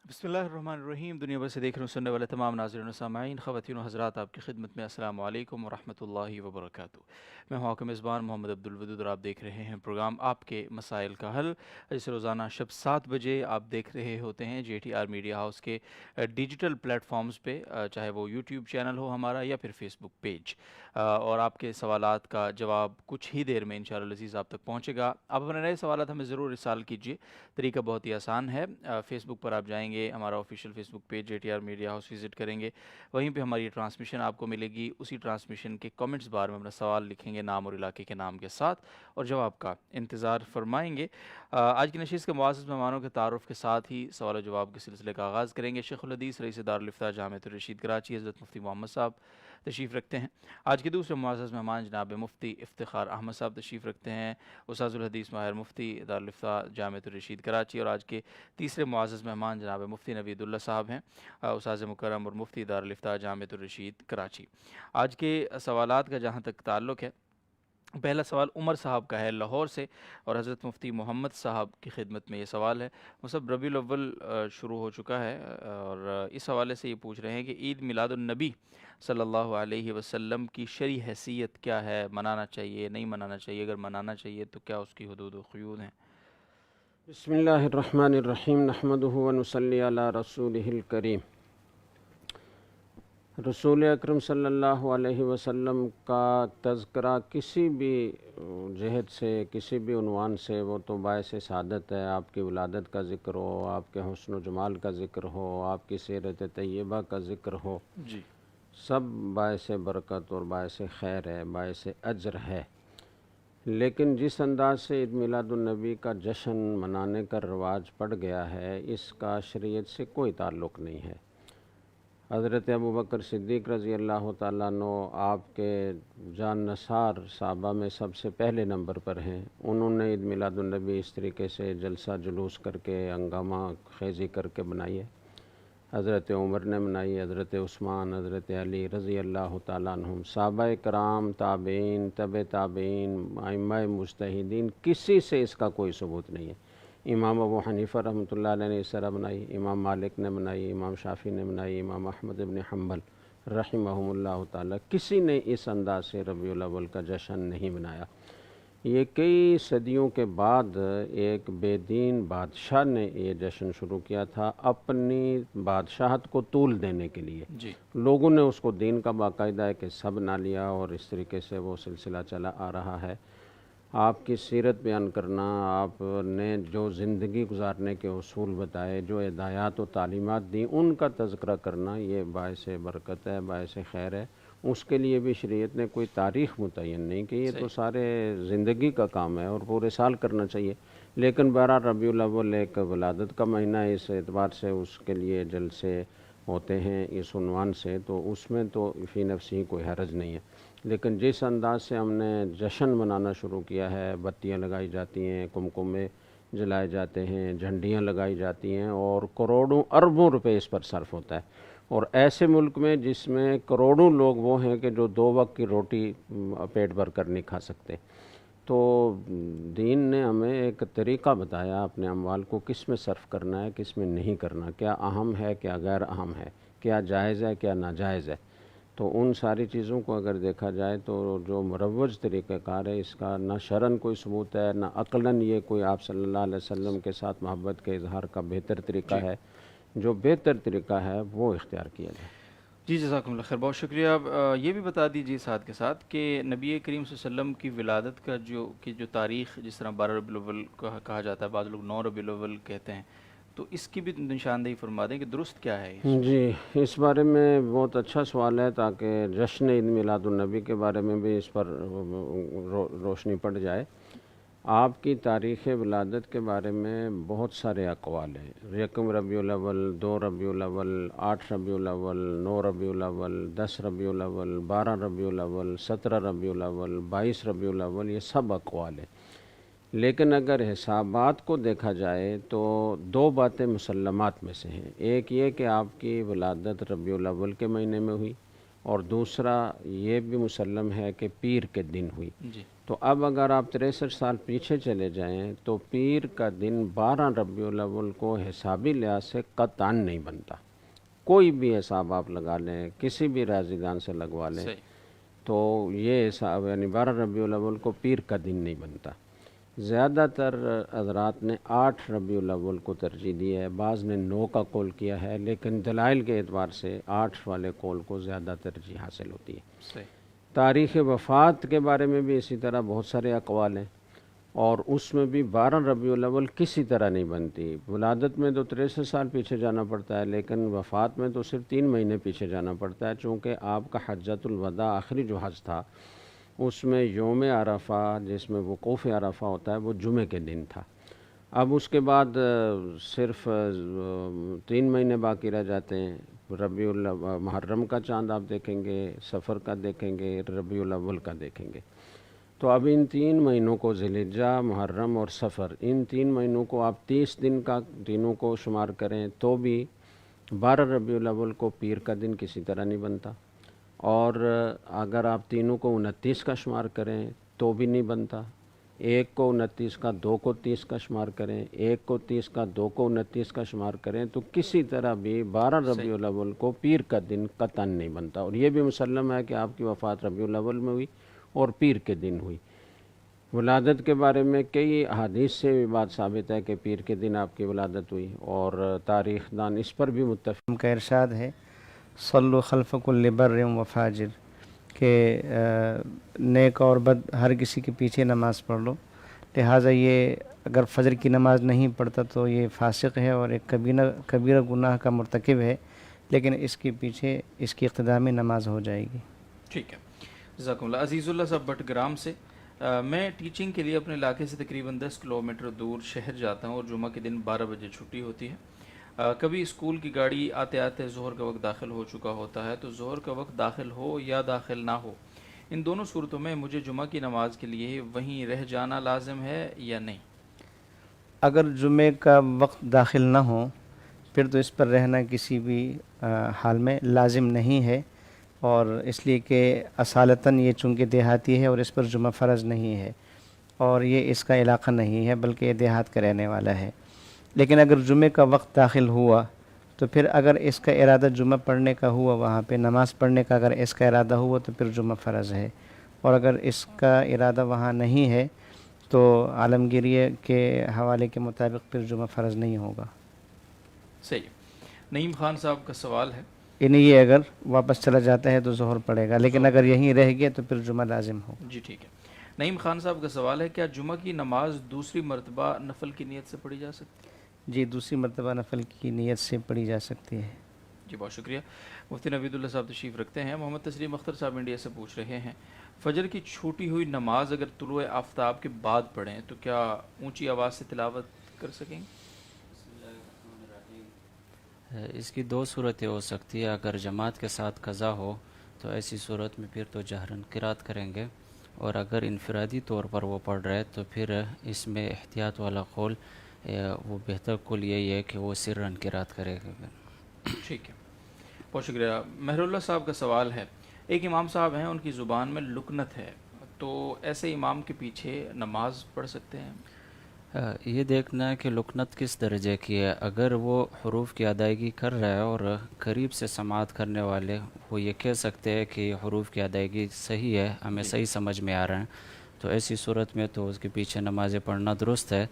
بسم اللہ الرحمن الرحیم۔ دنیا بھر سے دیکھ رہے سننے والے تمام ناظرین و سامعین، خواتین و حضرات، آپ کی خدمت میں السلام علیکم ورحمۃ اللہ وبرکاتہ۔ میں ہوں آپ کا میزبان محمد عبدالودود، اور آپ دیکھ رہے ہیں پروگرام آپ کے مسائل کا حل، جسے روزانہ شب 7 بجے آپ دیکھ رہے ہوتے ہیں جے ٹی آر میڈیا ہاؤس کے ڈیجیٹل پلیٹ فارمز پہ، چاہے وہ یوٹیوب چینل ہو ہمارا یا پھر فیس بک پیج۔ اور آپ کے سوالات کا جواب کچھ ہی دیر میں انشاءاللہ العزیز آپ تک پہنچے گا۔ آپ اپنے نئے سوالات ہمیں ضرور ارسال کیجیے۔ طریقہ بہت ہی آسان ہے، فیس بک پر آپ جائیں گے، ہمارا official Facebook page J T R media house visit کریں گے، وہیں پہ ہماری ٹرانسمیشن آپ کو ملے گی۔ اسی ٹرانسمیشن کے کمنٹس بار میں اپنا سوال لکھیں گے، نام اور علاقے کے نام کے ساتھ، اور جواب کا انتظار فرمائیں گے۔ آج کی نشست کے معزز مہمانوں کے تعارف کے ساتھ ہی سوال و جواب کے سلسلے کا آغاز کریں گے۔ شیخ الحدیث رئیس دارالفتہ جامعۃ الرشید کراچی حضرت مفتی محمد صاحب تشریف رکھتے ہیں۔ آج کے دوسرے معزز مہمان جناب مفتی افتخار احمد صاحب تشریف رکھتے ہیں، استاذ الحدیث ماہر مفتی دارالفتہ جامعۃ الرشید کراچی۔ اور آج کے تیسرے معزز مہمان جناب مفتی نوید اللہ صاحب ہیں، استاذ مکرم اور مفتی دارالفتہ جامعۃ الرشید کراچی۔ آج کے سوالات کا جہاں تک تعلق ہے، پہلا سوال عمر صاحب کا ہے لاہور سے، اور حضرت مفتی محمد صاحب کی خدمت میں یہ سوال ہے۔ مصب ربیع الاول شروع ہو چکا ہے، اور اس حوالے سے یہ پوچھ رہے ہیں کہ عید میلاد النبی صلی اللہ علیہ وسلم کی شرعی حیثیت کیا ہے؟ منانا چاہیے، نہیں منانا چاہیے؟ اگر منانا چاہیے تو کیا اس کی حدود و قیود ہیں؟ بسم اللہ الرحمن الرحیم، نحمدہ و نصلی علی رسولہ الکریم۔ رسول اکرم صلی اللہ علیہ وسلم کا تذکرہ کسی بھی جہت سے، کسی بھی عنوان سے، وہ تو باعث سعادت ہے۔ آپ کی ولادت کا ذکر ہو، آپ کے حسن و جمال کا ذکر ہو، آپ کی سیرت طیبہ کا ذکر ہو، جی سب باعث برکت اور باعث خیر ہے، باعث اجر ہے۔ لیکن جس انداز سے عید میلاد النبی کا جشن منانے کا رواج پڑ گیا ہے، اس کا شریعت سے کوئی تعلق نہیں ہے۔ حضرت ابوبکر صدیق رضی اللہ تعالیٰ عنہ آپ کے جان نثار صحابہ میں سب سے پہلے نمبر پر ہیں۔ انہوں نے عید میلاد النبی اس طریقے سے جلسہ جلوس کر کے، ہنگامہ خیزی کر کے بنائی ہے۔ حضرت عمر نے منائی، حضرت عثمان، حضرت علی رضی اللہ تعالیٰ عنہم، صحابہ کرام، تابعین، تابعین، ائمہ مجتہدین، کسی سے اس کا کوئی ثبوت نہیں ہے۔ امام ابو حنیفہ رحمۃ اللہ علیہ نے اس طرح منائی، امام مالک نے منائی، امام شافعی نے منائی، امام احمد بن حنبل رحمہم اللہ تعالیٰ، کسی نے اس انداز سے ربیع الاول کا جشن نہیں منایا۔ یہ کئی صدیوں کے بعد ایک بے دین بادشاہ نے یہ جشن شروع کیا تھا، اپنی بادشاہت کو طول دینے کے لیے۔ جی لوگوں نے اس کو دین کا باقاعدہ ایک حصہ بنا لیا، اور اس طریقے سے وہ سلسلہ چلا آ رہا ہے۔ آپ کی سیرت بیان کرنا، آپ نے جو زندگی گزارنے کے اصول بتائے، جو ہدایات و تعلیمات دیں، ان کا تذکرہ کرنا، یہ باعث برکت ہے، باعث خیر ہے۔ اس کے لیے بھی شریعت نے کوئی تاریخ متعین نہیں کی، یہ تو سارے زندگی کا کام ہے اور پورے سال کرنا چاہیے۔ لیکن بہرحال ربیع الاول ایک ولادت کا مہینہ ہے، اس اعتبار سے اس کے لیے جلسے ہوتے ہیں اس عنوان سے، تو اس میں تو فی نفسی کوئی حرج نہیں ہے۔ لیکن جس انداز سے ہم نے جشن منانا شروع کیا ہے، بتیاں لگائی جاتی ہیں، کمکمے جلائے جاتے ہیں، جھنڈیاں لگائی جاتی ہیں، اور کروڑوں اربوں روپے اس پر صرف ہوتا ہے، اور ایسے ملک میں جس میں کروڑوں لوگ وہ ہیں کہ جو 2 وقت کی روٹی پیٹ بھر کر نہیں کھا سکتے، تو دین نے ہمیں ایک طریقہ بتایا اپنے اموال کو کس میں صرف کرنا ہے، کس میں نہیں کرنا، کیا اہم ہے، کیا غیر اہم ہے، کیا جائز ہے، کیا ناجائز ہے۔ تو ان ساری چیزوں کو اگر دیکھا جائے تو جو مروج طریقہ کار ہے، اس کا نہ شرعاً کوئی ثبوت ہے، نہ عقلاً یہ کوئی آپ صلی اللہ علیہ وسلم کے ساتھ محبت کے اظہار کا بہتر طریقہ جی ہے۔ جو بہتر طریقہ ہے وہ اختیار کیا جائے۔ جی جزاکم اللہ خیر، بہت شکریہ۔ اب یہ بھی بتا دیجیے ساتھ کے ساتھ کہ نبی کریم صلی اللہ علیہ وسلم کی ولادت کا جو تاریخ، جس طرح 12 ربیع الاول کہا جاتا ہے، بعض لوگ 9 ربیع الاول کہتے ہیں، تو اس کی بھی نشاندہی فرما دیں کہ درست کیا ہے اس میں؟ جی، اس بارے میں بہت اچھا سوال ہے، تاکہ جشن عید میلاد النبی کے بارے میں بھی اس پر روشنی پڑ جائے۔ آپ کی تاریخ ولادت کے بارے میں بہت سارے اقوال ہیں۔ 1 ربیع الاول، 2 ربیع الاول، 8 ربیع الاول، 9 ربیع الاول، 10 ربیع الاول، 12 ربیع الاول، 17 ربیع الاول، 22 ربیع الاول، یہ سب اقوال ہیں۔ لیکن اگر حسابات کو دیکھا جائے تو 2 باتیں مسلمات میں سے ہیں۔ ایک یہ کہ آپ کی ولادت ربیع الاول کے مہینے میں ہوئی، اور دوسرا یہ بھی مسلم ہے کہ پیر کے دن ہوئی۔ جی تو اب اگر آپ 63 سال پیچھے چلے جائیں تو پیر کا دن 12 ربیع الاول کو حسابی لحاظ سے قطعاً نہیں بنتا. کوئی بھی حساب آپ لگا لیں، کسی بھی ریاضی دان سے لگوا لیں، صحیح. تو یہ حساب یعنی 12 ربیع الاول کو پیر کا دن نہیں بنتا. زیادہ تر حضرات نے 8 ربیع الاول کو ترجیح دی ہے، بعض نے 9 کا قول کیا ہے، لیکن دلائل کے اعتبار سے 8 والے قول کو زیادہ ترجیح حاصل ہوتی ہے. صحیح. تاریخ وفات کے بارے میں بھی اسی طرح بہت سارے اقوال ہیں، اور اس میں بھی 12 ربیع الاول کسی طرح نہیں بنتی. ولادت میں تو 63 سال پیچھے جانا پڑتا ہے، لیکن وفات میں تو صرف 3 مہینے پیچھے جانا پڑتا ہے، چونکہ آپ کا حجۃ الوداع آخری جو حج تھا اس میں یوم عرفہ، جس میں وقوف عرفہ ہوتا ہے، وہ جمعے کے دن تھا. اب اس کے بعد صرف 3 مہینے باقی رہ جاتے ہیں. محرم کا چاند آپ دیکھیں گے، صفر کا دیکھیں گے، ربیع الاول کا دیکھیں گے. تو اب ان 3 مہینوں کو ذی الحجہ، محرم اور صفر، ان 3 مہینوں کو آپ 30 دن کا دنوں کو شمار کریں تو بھی 12 ربیع الاول کو پیر کا دن کسی طرح نہیں بنتا. اور اگر آپ تینوں کو 29 کا شمار کریں تو بھی نہیں بنتا. 1 کو 29 کا، 2 کو 30 کا شمار کریں، 1 کو 30 کا، 2 کو 29 کا شمار کریں، تو کسی طرح بھی 12 ربیع الاول کو پیر کا دن قطعاً نہیں بنتا. اور یہ بھی مسلم ہے کہ آپ کی وفات ربیع الاول میں ہوئی اور پیر کے دن ہوئی. ولادت کے بارے میں کئی احادیث سے بھی بات ثابت ہے کہ پیر کے دن آپ کی ولادت ہوئی، اور تاریخ دان اس پر بھی متفق. ان کا ارشاد ہے صلو خلف کل بر و فاجر، کہ نیک اور بد ہر کسی کے پیچھے نماز پڑھ لو. لہٰذا یہ اگر فجر کی نماز نہیں پڑھتا تو یہ فاسق ہے اور ایک کبیرہ گناہ کا مرتکب ہے، لیکن اس کے پیچھے اس کی اقتداء میں نماز ہو جائے گی. ٹھیک ہے، جزاکم اللہ. عزیز اللہ صاحب بٹ گرام سے، میں ٹیچنگ کے لیے اپنے علاقے سے تقریباً 10 کلومیٹر دور شہر جاتا ہوں، اور جمعہ کے دن 12 بجے چھٹی ہوتی ہے. کبھی اسکول کی گاڑی آتے آتے ظہر کا وقت داخل ہو چکا ہوتا ہے، تو ظہر کا وقت داخل ہو یا داخل نہ ہو، ان دونوں صورتوں میں مجھے جمعہ کی نماز کے لیے وہیں رہ جانا لازم ہے یا نہیں؟ اگر جمعے کا وقت داخل نہ ہو پھر تو اس پر رہنا کسی بھی حال میں لازم نہیں ہے، اور اس لیے کہ اصالتاً یہ چونکہ دیہاتی ہے اور اس پر جمعہ فرض نہیں ہے، اور یہ اس کا علاقہ نہیں ہے بلکہ یہ دیہات کا رہنے والا ہے. لیکن اگر جمعے کا وقت داخل ہوا تو پھر اگر اس کا ارادہ جمعہ پڑھنے کا ہوا، وہاں پہ نماز پڑھنے کا اگر اس کا ارادہ ہوا تو پھر جمعہ فرض ہے، اور اگر اس کا ارادہ وہاں نہیں ہے تو عالمگیریہ کے حوالے کے مطابق پھر جمعہ فرض نہیں ہوگا. صحیح. نعیم خان صاحب کا سوال ہے، یعنی یہ اگر واپس چلا جاتا ہے تو ظہر پڑے گا، لیکن اگر یہیں رہ گیا تو پھر جمعہ لازم ہوگا. جی ٹھیک ہے. نعیم خان صاحب کا سوال ہے، کیا جمعہ کی نماز دوسری مرتبہ نفل کی نیت سے پڑھی جا سکتی ہے؟ جی، دوسری مرتبہ نفل کی نیت سے پڑھی جا سکتی ہے. جی بہت شکریہ. مفتی نوید اللہ صاحب تشریف رکھتے ہیں. محمد تسلیم اختر صاحب انڈیا سے پوچھ رہے ہیں، فجر کی چھوٹی ہوئی نماز اگر طلوع آفتاب کے بعد پڑھیں تو کیا اونچی آواز سے تلاوت کر سکیں گے؟ اس کی 2 صورتیں ہو سکتی ہے. اگر جماعت کے ساتھ قضا ہو تو ایسی صورت میں پھر تو جہراً قرات کریں گے، اور اگر انفرادی طور پر وہ پڑھ رہے تو پھر اس میں احتیاط والا قول، وہ بہتر قول یہی ہے کہ وہ سرًا قرات کرے گا. ٹھیک ہے، بہت شکریہ. مہر اللہ صاحب کا سوال ہے، ایک امام صاحب ہیں، ان کی زبان میں لکنت ہے، تو ایسے امام کے پیچھے نماز پڑھ سکتے ہیں؟ یہ دیکھنا ہے کہ لکنت کس درجے کی ہے. اگر وہ حروف کی ادائیگی کر رہا ہے اور قریب سے سماعت کرنے والے وہ یہ کہہ سکتے ہیں کہ حروف کی ادائیگی صحیح ہے، ہمیں صحیح سمجھ میں آ رہے ہیں، تو ایسی صورت میں تو اس کے پیچھے نمازیں پڑھنا درست ہے.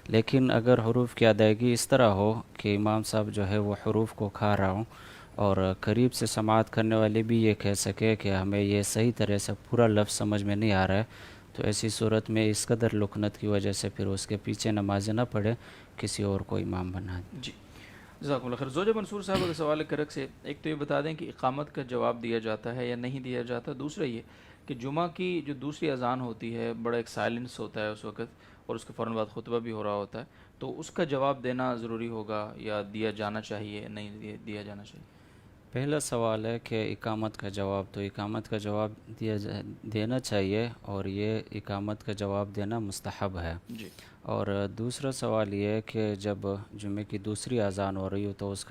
لیکن اگر حروف کی ادائیگی اس طرح ہو کہ امام صاحب جو ہے وہ حروف کو کھا رہا ہوں، اور قریب سے سماعت کرنے والے بھی یہ کہہ سکے کہ ہمیں یہ صحیح طرح سے پورا لفظ سمجھ میں نہیں آ رہا ہے، تو ایسی صورت میں اس قدر لکنت کی وجہ سے پھر اس کے پیچھے نمازیں نہ پڑھے، کسی اور کو امام بنا دیں. جی جزاک اللہ خیر. زوجہ منصور صاحب کا سوال ہے کرک سے، ایک تو یہ بتا دیں کہ اقامت کا جواب دیا جاتا ہے یا نہیں دیا جاتا. دوسرا یہ کہ جمعہ کی جو دوسری اذان ہوتی ہے بڑا ایک سائلنس ہوتا ہے اس وقت، اور اس کے فوراً بعد خطبہ بھی ہو رہا ہوتا ہے، تو اس کا جواب دینا ضروری ہوگا یا دیا جانا چاہیے، نہیں دیا جانا چاہیے؟ پہلا سوال ہے کہ اقامت کا جواب، تو اقامت کا جواب دینا چاہیے، اور یہ اقامت کا جواب دینا مستحب ہے. جی. اور دوسرا سوال یہ ہے کہ جب جمعے کی دوسری اذان ہو رہی ہو تو اس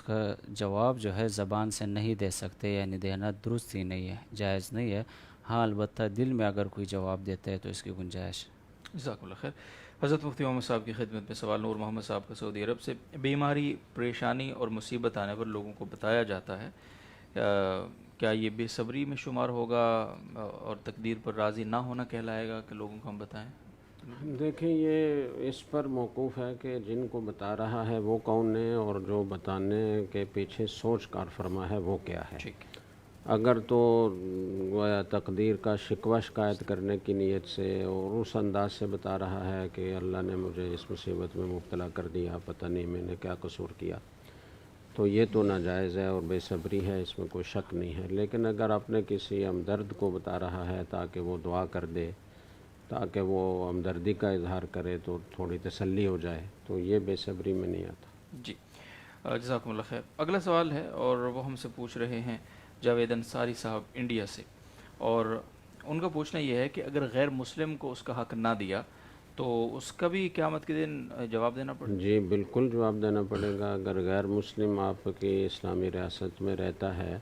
کا جواب جو ہے زبان سے نہیں دے سکتے، یعنی دینا درست ہی نہیں ہے، جائز نہیں ہے. ہاں البتہ دل میں اگر کوئی جواب دیتا ہے تو اس کی گنجائش. جزاک اللہ خیر. حضرت مفتی محمد صاحب کی خدمت میں سوال. نور محمد صاحب کا سعودی عرب سے. بیماری، پریشانی اور مصیبت آنے پر لوگوں کو بتایا جاتا ہے، کیا یہ بے صبری میں شمار ہوگا اور تقدیر پر راضی نہ ہونا کہلائے گا کہ لوگوں کو ہم بتائیں؟ دیکھیں یہ اس پر موقوف ہے کہ جن کو بتا رہا ہے وہ کون ہے اور جو بتانے کے پیچھے سوچ کار فرما ہے وہ کیا ہے. ٹھیک. اگر تو گویا تقدیر کا شکوہ شکایت کرنے کی نیت سے اور اس انداز سے بتا رہا ہے کہ اللہ نے مجھے اس مصیبت میں مبتلا کر دیا، پتہ نہیں میں نے کیا قصور کیا، تو یہ تو ناجائز ہے اور بے صبری ہے، اس میں کوئی شک نہیں ہے. لیکن اگر اپنے کسی ہمدرد کو بتا رہا ہے تاکہ وہ دعا کر دے، تاکہ وہ ہمدردی کا اظہار کرے تو تھوڑی تسلی ہو جائے، تو یہ بے صبری میں نہیں آتا. جی جزاکم اللہ خیر. اگلا سوال ہے اور وہ ہم سے پوچھ رہے ہیں جاوید انصاری صاحب انڈیا سے، اور ان کا پوچھنا یہ ہے کہ اگر غیر مسلم کو اس کا حق نہ دیا تو اس کا بھی قیامت کے دن جواب دینا پڑے؟ جی بالکل جواب دینا پڑے گا. اگر غیر مسلم آپ کی اسلامی ریاست میں رہتا ہے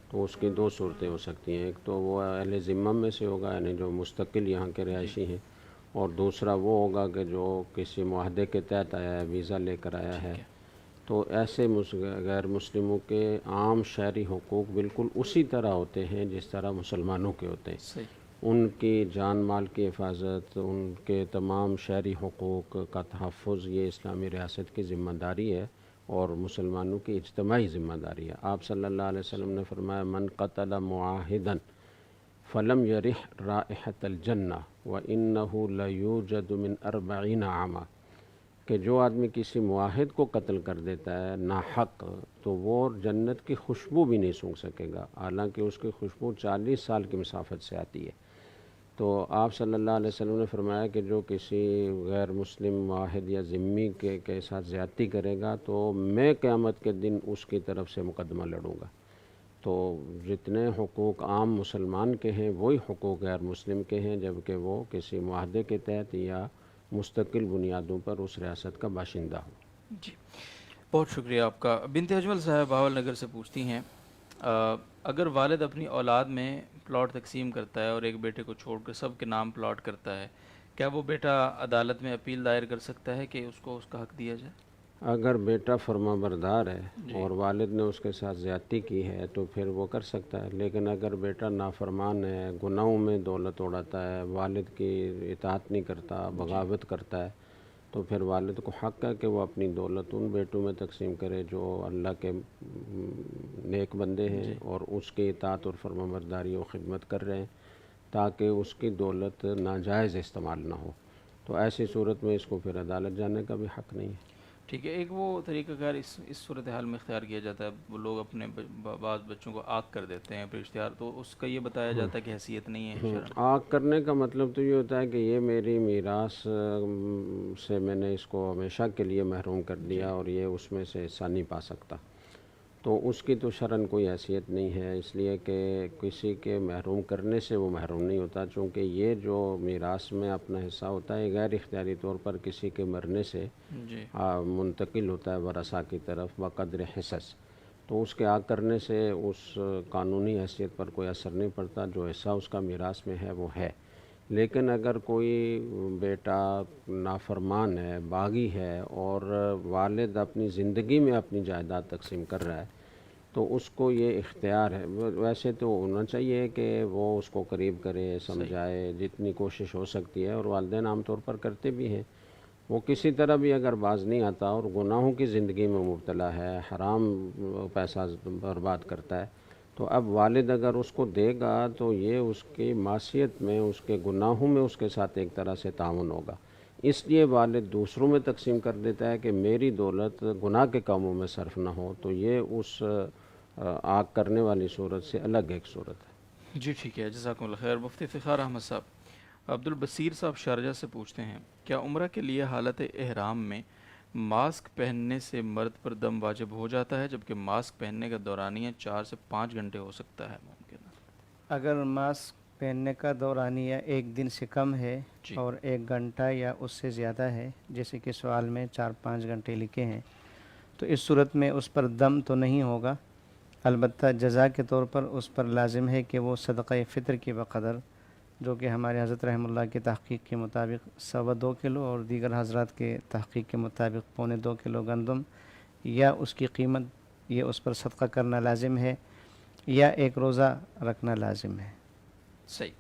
تو اس کی دو صورتیں ہو سکتی ہیں. ایک تو وہ اہل ذمہ میں سے ہوگا، یعنی جو مستقل یہاں کے رہائشی ہیں، اور دوسرا وہ ہوگا کہ جو کسی معاہدے کے تحت آیا ہے، ویزا لے کر آیا ہے. تو ایسے غیر مسلموں کے عام شہری حقوق بالکل اسی طرح ہوتے ہیں جس طرح مسلمانوں کے ہوتے ہیں. صحیح. ان کی جان مال کی حفاظت، ان کے تمام شہری حقوق کا تحفظ یہ اسلامی ریاست کی ذمہ داری ہے اور مسلمانوں کی اجتماعی ذمہ داری ہے. آپ صلی اللہ علیہ وسلم نے فرمایا من قتل معاہدا فلم یرح رائحۃ الجنہ وانہ لیوجد من 40 عاما، کہ جو آدمی کسی معاہد کو قتل کر دیتا ہے ناحق تو وہ جنت کی خوشبو بھی نہیں سونگھ سکے گا، حالانکہ اس کی خوشبو 40 سال کی مسافت سے آتی ہے. تو آپ صلی اللہ علیہ وسلم نے فرمایا کہ جو کسی غیر مسلم معاہد یا ذمی کے ساتھ زیادتی کرے گا تو میں قیامت کے دن اس کی طرف سے مقدمہ لڑوں گا. تو جتنے حقوق عام مسلمان کے ہیں وہی حقوق غیر مسلم کے ہیں، جبکہ وہ کسی معاہدے کے تحت یا مستقل بنیادوں پر اس ریاست کا باشندہ ہو. جی بہت شکریہ آپ کا. بنت اجمل صاحب بہاول نگر سے پوچھتی ہیں اگر والد اپنی اولاد میں پلاٹ تقسیم کرتا ہے اور ایک بیٹے کو چھوڑ کر سب کے نام پلاٹ کرتا ہے، کیا وہ بیٹا عدالت میں اپیل دائر کر سکتا ہے کہ اس کو اس کا حق دیا جائے؟ اگر بیٹا فرما بردار ہے اور والد نے اس کے ساتھ زیادتی کی ہے تو پھر وہ کر سکتا ہے. لیکن اگر بیٹا نافرمان ہے، گناہوں میں دولت اڑاتا ہے، والد کی اطاعت نہیں کرتا، بغاوت کرتا ہے، تو پھر والد کو حق ہے کہ وہ اپنی دولت ان بیٹوں میں تقسیم کرے جو اللہ کے نیک بندے ہیں اور اس کی اطاعت اور فرما برداری و خدمت کر رہے ہیں، تاکہ اس کی دولت ناجائز استعمال نہ ہو. تو ایسی صورت میں اس کو پھر عدالت جانے کا بھی حق نہیں ہے. ٹھیک ہے. ایک وہ طریقہ کار اس صورتحال میں اختیار کیا جاتا ہے، وہ لوگ اپنے بعض بچوں کو آگ کر دیتے ہیں اشتہار، تو اس کا یہ بتایا جاتا ہے کہ حیثیت نہیں ہے شرعاً. آگ کرنے کا مطلب تو یہ ہوتا ہے کہ یہ میری میراث سے میں نے اس کو ہمیشہ کے لیے محروم کر دیا اور یہ اس میں سے حصہ نہیں پا سکتا. تو اس کی تو شرعاً کوئی حیثیت نہیں ہے، اس لیے کہ کسی کے محروم کرنے سے وہ محروم نہیں ہوتا، چونکہ یہ جو میراث میں اپنا حصہ ہوتا ہے غیر اختیاری طور پر کسی کے مرنے سے منتقل ہوتا ہے ورثاء کی طرف بقدر حصص. تو اس کے آگ کرنے سے اس قانونی حیثیت پر کوئی اثر نہیں پڑتا، جو حصہ اس کا میراث میں ہے وہ ہے. لیکن اگر کوئی بیٹا نافرمان ہے، باغی ہے اور والد اپنی زندگی میں اپنی جائیداد تقسیم کر رہا ہے تو اس کو یہ اختیار ہے. ویسے تو ہونا چاہیے کہ وہ اس کو قریب کرے، سمجھائے، جتنی کوشش ہو سکتی ہے، اور والدین عام طور پر کرتے بھی ہیں. وہ کسی طرح بھی اگر باز نہیں آتا اور گناہوں کی زندگی میں مبتلا ہے، حرام پیسہ برباد کرتا ہے، تو اب والد اگر اس کو دے گا تو یہ اس کی معصیت میں، اس کے گناہوں میں اس کے ساتھ ایک طرح سے تعاون ہوگا. اس لیے والد دوسروں میں تقسیم کر دیتا ہے کہ میری دولت گناہ کے کاموں میں صرف نہ ہو. تو یہ اس آگ کرنے والی صورت سے الگ ایک صورت ہے. جی ٹھیک ہے، جزاکم اللہ خیر. مفتی افتخار احمد صاحب عبد البصیر صاحب شارجہ سے پوچھتے ہیں کیا عمرہ کے لیے حالت احرام میں ماسک پہننے سے مرد پر دم واجب ہو جاتا ہے، جبکہ ماسک پہننے کا دورانیہ 4 سے 5 گھنٹے ہو سکتا ہے؟ ممکن ہے اگر ماسک پہننے کا دورانیہ 1 دن سے کم ہے اور 1 گھنٹہ یا اس سے زیادہ ہے، جیسے کہ سوال میں 4-5 گھنٹے لکھے ہیں، تو اس صورت میں اس پر دم تو نہیں ہوگا. البتہ جزا کے طور پر اس پر لازم ہے کہ وہ صدقہ فطر کی بقدر، جو کہ ہمارے حضرت رحمہ اللہ کی تحقیق کے مطابق 2.25 کلو اور دیگر حضرات کے تحقیق کے مطابق 2.25 کلو گندم یا اس کی قیمت، یہ اس پر صدقہ کرنا لازم ہے، یا ایک روزہ رکھنا لازم ہے۔ صحیح،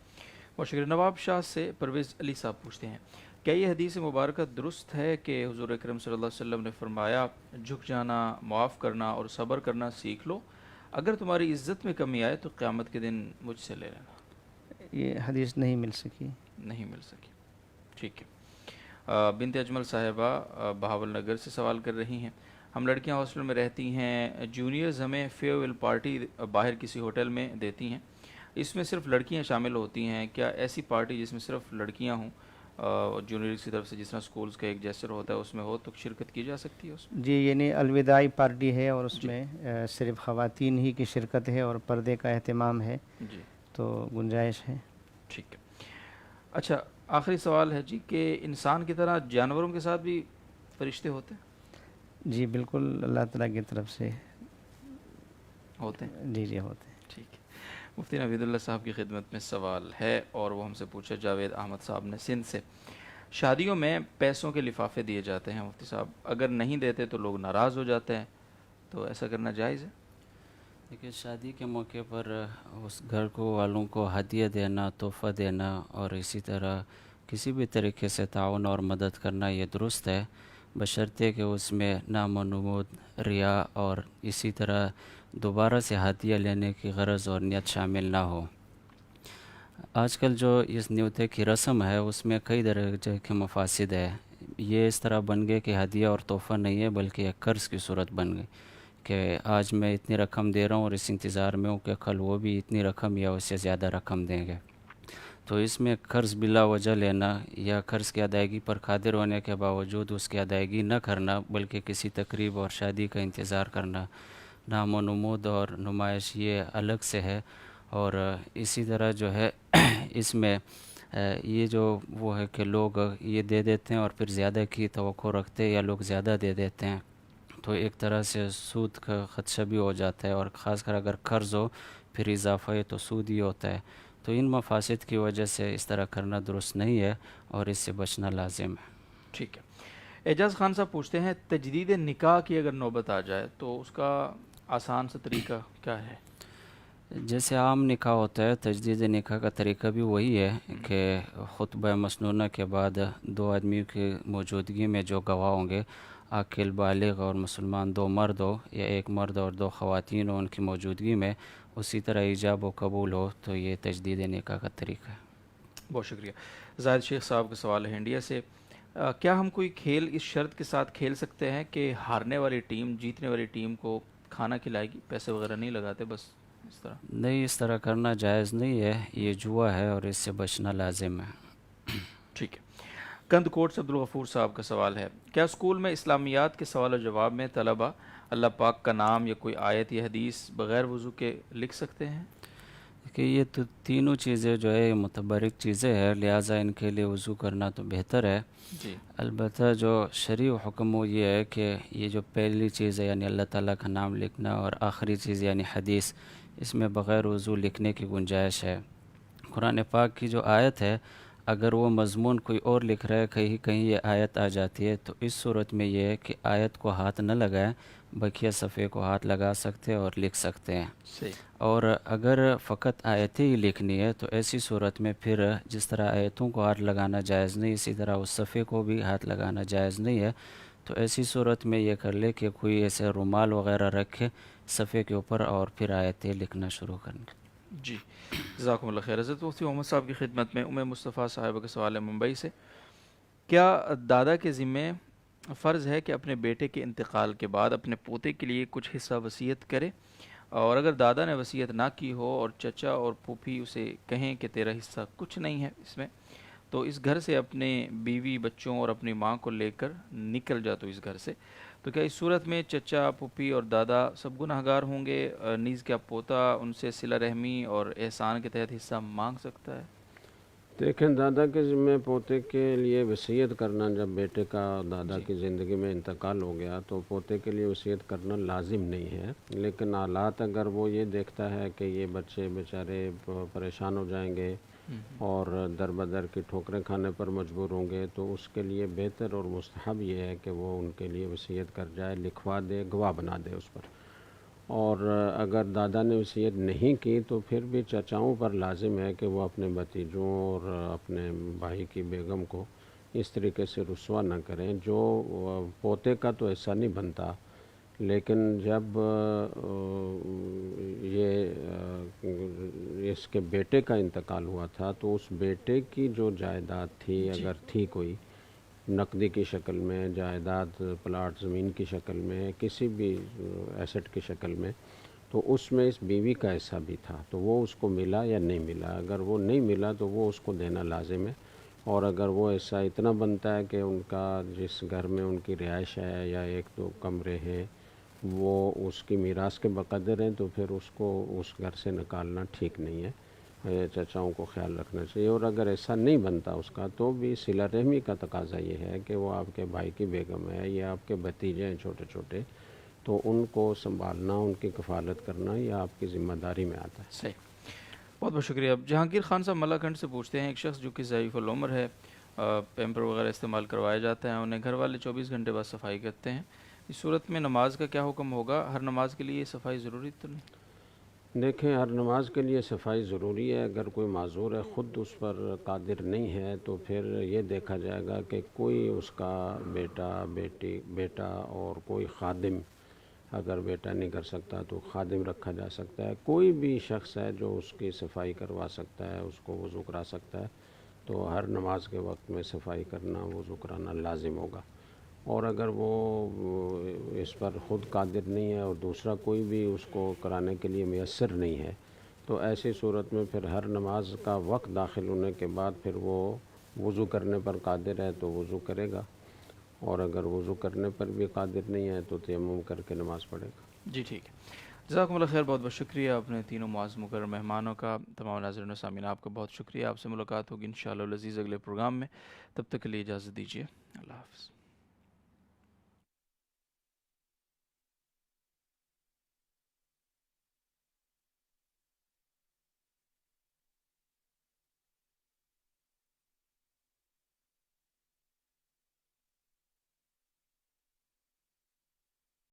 بہت شکریہ۔ نواب شاہ سے پرویز علی صاحب پوچھتے ہیں، کیا یہ حدیث مبارکہ درست ہے کہ حضور اکرم صلی اللہ علیہ وسلم نے فرمایا جھک جانا، معاف کرنا اور صبر کرنا سیکھ لو، اگر تمہاری عزت میں کمی آئے تو قیامت کے دن مجھ سے لے لینا؟ یہ حدیث نہیں مل سکی۔ نہیں مل سکی، ٹھیک ہے۔ بنت اجمل صاحبہ بہاول نگر سے سوال کر رہی ہیں، ہم لڑکیاں ہاسٹل میں رہتی ہیں، جونیئرز ہمیں فیئرویل پارٹی باہر کسی ہوٹل میں دیتی ہیں، اس میں صرف لڑکیاں شامل ہوتی ہیں، کیا ایسی پارٹی جس میں صرف لڑکیاں ہوں جونیئرز کی طرف سے، جس طرح سکولز کا ایک جیسر ہوتا ہے اس میں ہو، تو شرکت کی جا سکتی ہے اس میں؟ جی، یعنی الوداعی پارٹی ہے اور اس میں صرف خواتین ہی کی شرکت ہے اور پردے کا اہتمام ہے، جی، تو گنجائش ہے۔ ٹھیک ہے۔ اچھا، آخری سوال ہے جی کہ انسان کی طرح جانوروں کے ساتھ بھی فرشتے ہوتے ہیں؟ جی بالکل، اللہ تعالیٰ کی طرف سے ہوتے ہیں، جی ہوتے ہیں۔ ٹھیک ہے۔ مفتی نوید اللہ صاحب کی خدمت میں سوال ہے اور وہ ہم سے پوچھا جاوید احمد صاحب نے سندھ سے، شادیوں میں پیسوں کے لفافے دیے جاتے ہیں مفتی صاحب، اگر نہیں دیتے تو لوگ ناراض ہو جاتے ہیں، تو ایسا کرنا جائز ہے؟ دیکھیے، شادی کے موقع پر اس گھر کو والوں کو ہدیہ دینا، تحفہ دینا اور اسی طرح کسی بھی طریقے سے تعاون اور مدد کرنا یہ درست ہے، بشرطے کہ اس میں نام و نمود، ریا اور اسی طرح دوبارہ سے ہدیہ لینے کی غرض اور نیت شامل نہ ہو۔ آج کل جو اس نیوتے کی رسم ہے اس میں کئی درجے کے مفاسد ہے، یہ اس طرح بن گئے کہ ہدیہ اور تحفہ نہیں ہے بلکہ ایک قرض کی صورت بن گئی کہ آج میں اتنی رقم دے رہا ہوں اور اس انتظار میں ہوں کہ کل وہ بھی اتنی رقم یا اس سے زیادہ رقم دیں گے، تو اس میں قرض بلا وجہ لینا یا قرض کی ادائیگی پر قادر ہونے کے باوجود اس کی ادائیگی نہ کرنا بلکہ کسی تقریب اور شادی کا انتظار کرنا، نام و نمود اور نمائش یہ الگ سے ہے، اور اسی طرح جو ہے اس میں یہ جو وہ ہے کہ لوگ یہ دے دیتے ہیں اور پھر زیادہ کی توقع رکھتے یا لوگ زیادہ دے دیتے ہیں، تو ایک طرح سے سود کا خدشہ بھی ہو جاتا ہے، اور خاص کر اگر قرض ہو پھر اضافہ ہے تو سود ہی ہوتا ہے، تو ان مفاسد کی وجہ سے اس طرح کرنا درست نہیں ہے اور اس سے بچنا لازم ہے۔ ٹھیک ہے۔ اعجاز خان صاحب پوچھتے ہیں، تجدید نکاح کی اگر نوبت آ جائے تو اس کا آسان سا طریقہ کیا ہے؟ جیسے عام نکاح ہوتا ہے، تجدید نکاح کا طریقہ بھی وہی ہے کہ خطبہ مسنونہ کے بعد دو آدمیوں کی موجودگی میں جو گواہ ہوں گے، عاقل بالغ اور مسلمان دو مرد ہو یا ایک مرد اور دو خواتین ہو، ان کی موجودگی میں اسی طرح ایجاب و قبول ہو، تو یہ تجدید نکاح کا طریقہ ہے۔ بہت شکریہ۔ زاہد شیخ صاحب کا سوال ہے انڈیا سے، کیا ہم کوئی کھیل اس شرط کے ساتھ کھیل سکتے ہیں کہ ہارنے والی ٹیم جیتنے والی ٹیم کو کھانا کھلائے گی، پیسے وغیرہ نہیں لگاتے، بس اس طرح؟ نہیں، اس طرح کرنا جائز نہیں ہے، یہ جوا ہے اور اس سے بچنا لازم ہے۔ ٹھیک ہے۔ کند کوٹ سے عبدالغفور صاحب کا سوال ہے، کیا اسکول میں اسلامیات کے سوال و جواب میں طلبہ اللہ پاک کا نام یا کوئی آیت یا حدیث بغیر وضو کے لکھ سکتے ہیں؟ کہ یہ تو تینوں چیزیں جو ہے متبرک چیزیں ہیں، لہٰذا ان کے لیے وضو کرنا تو بہتر ہے۔ جی، البتہ جو شرعی حکم وہ یہ ہے کہ یہ جو پہلی چیز ہے یعنی اللہ تعالیٰ کا نام لکھنا، اور آخری چیز یعنی حدیث، اس میں بغیر وضو لکھنے کی گنجائش ہے۔ قرآن پاک کی جو آیت ہے، اگر وہ مضمون کوئی اور لکھ رہا ہے، کہیں کہیں یہ آیت آ جاتی ہے، تو اس صورت میں یہ ہے کہ آیت کو ہاتھ نہ لگائیں، بقیہ صفحے کو ہاتھ لگا سکتے ہیں اور لکھ سکتے ہیں۔ صحیح، اور اگر فقط آیتیں ہی لکھنی ہے تو ایسی صورت میں پھر جس طرح آیتوں کو ہاتھ لگانا جائز نہیں، اسی طرح اس صفحے کو بھی ہاتھ لگانا جائز نہیں ہے، تو ایسی صورت میں یہ کر لے کہ کوئی ایسے رومال وغیرہ رکھے صفحے کے اوپر اور پھر آیتیں لکھنا شروع کریں۔ جی، جزاکم اللہ خیر۔ حضرت مفتی محمد صاحب کی خدمت میں مصطفیٰ صاحبہ کا سوال ہے ممبئی سے، کیا دادا کے ذمے فرض ہے کہ اپنے بیٹے کے انتقال کے بعد اپنے پوتے کے لیے کچھ حصہ وصیت کرے، اور اگر دادا نے وصیت نہ کی ہو اور چچا اور پھوپھی اسے کہیں کہ تیرا حصہ کچھ نہیں ہے اس میں، تو اس گھر سے اپنے بیوی بچوں اور اپنی ماں کو لے کر نکل جا تو اس گھر سے، تو کیا اس صورت میں چچا پھوپھی اور دادا سب گناہ گار ہوں گے؟ نیز کیا پوتا ان سے صلہ رحمی اور احسان کے تحت حصہ مانگ سکتا ہے؟ دیکھیں دادا کے ذمہ پوتے کے لیے وصیت کرنا، جب بیٹے کا دادا کی زندگی میں انتقال ہو گیا تو پوتے کے لیے وصیت کرنا لازم نہیں ہے، لیکن حالات اگر وہ یہ دیکھتا ہے کہ یہ بچے بیچارے پریشان ہو جائیں گے اور در بدر کی ٹھوکریں کھانے پر مجبور ہوں گے، تو اس کے لیے بہتر اور مستحب یہ ہے کہ وہ ان کے لیے وصیت کر جائے، لکھوا دے، گواہ بنا دے اس پر۔ اور اگر دادا نے وصیت نہیں کی تو پھر بھی چچاؤں پر لازم ہے کہ وہ اپنے بھتیجوں اور اپنے بھائی کی بیگم کو اس طریقے سے رسوا نہ کریں۔ جو پوتے کا تو ایسا نہیں بنتا، لیکن جب اس کے بیٹے کا انتقال ہوا تھا تو اس بیٹے کی جو جائیداد تھی، اگر تھی کوئی نقدی کی شکل میں جائیداد، پلاٹ زمین کی شکل میں، کسی بھی ایسٹ کی شکل میں، تو اس میں اس بیوی کا حصہ بھی تھا، تو وہ اس کو ملا یا نہیں ملا؟ اگر وہ نہیں ملا تو وہ اس کو دینا لازم ہے، اور اگر وہ ایسا اتنا بنتا ہے کہ ان کا جس گھر میں ان کی رہائش ہے یا ایک دو کمرے ہیں وہ اس کی میراث کے بقدر ہیں، تو پھر اس کو اس گھر سے نکالنا ٹھیک نہیں ہے، چچاؤں کو خیال رکھنا چاہیے۔ اور اگر ایسا نہیں بنتا اس کا تو بھی صلہ رحمی کا تقاضا یہ ہے کہ وہ آپ کے بھائی کی بیگم ہے یا آپ کے بھتیجے ہیں چھوٹے چھوٹے، تو ان کو سنبھالنا، ان کی کفالت کرنا یہ آپ کی ذمہ داری میں آتا ہے۔ صحیح، بہت بہت شکریہ۔ جہانگیر خان صاحب ملا کنڈ سے پوچھتے ہیں، ایک شخص جو کہ ضعیف العمر ہے، پیمپر وغیرہ استعمال کروایا جاتا ہے، انہیں گھر والے 24 گھنٹے بعد صفائی کرتے ہیں، اس صورت میں نماز کا کیا حکم ہوگا؟ ہر نماز کے لیے یہ صفائی ضروری تو نہیں؟ دیکھیں ہر نماز کے لیے صفائی ضروری ہے، اگر کوئی معذور ہے خود اس پر قادر نہیں ہے تو پھر یہ دیکھا جائے گا کہ کوئی اس کا بیٹا اور کوئی خادم، اگر بیٹا نہیں کر سکتا تو خادم رکھا جا سکتا ہے، کوئی بھی شخص ہے جو اس کی صفائی کروا سکتا ہے، اس کو وضو کرا سکتا ہے، تو ہر نماز کے وقت میں صفائی کرنا، وضو کرانا لازم ہوگا۔ اور اگر وہ اس پر خود قادر نہیں ہے اور دوسرا کوئی بھی اس کو کرانے کے لیے میسر نہیں ہے، تو ایسی صورت میں پھر ہر نماز کا وقت داخل ہونے کے بعد پھر وہ وضو کرنے پر قادر ہے تو وضو کرے گا، اور اگر وضو کرنے پر بھی قادر نہیں ہے تو تیمم کر کے نماز پڑھے گا۔ جی ٹھیک ہے، جزاکم اللہ خیر، بہت بہت شکریہ اپنے تینوں معزز مکرم مہمانوں کا۔ تمام ناظرین و سامعین آپ کا بہت شکریہ، آپ سے ملاقات ہوگی انشاءاللہ العزیز اگلے پروگرام میں، تب تک کے لیے اجازت دیجیے، اللہ حافظ۔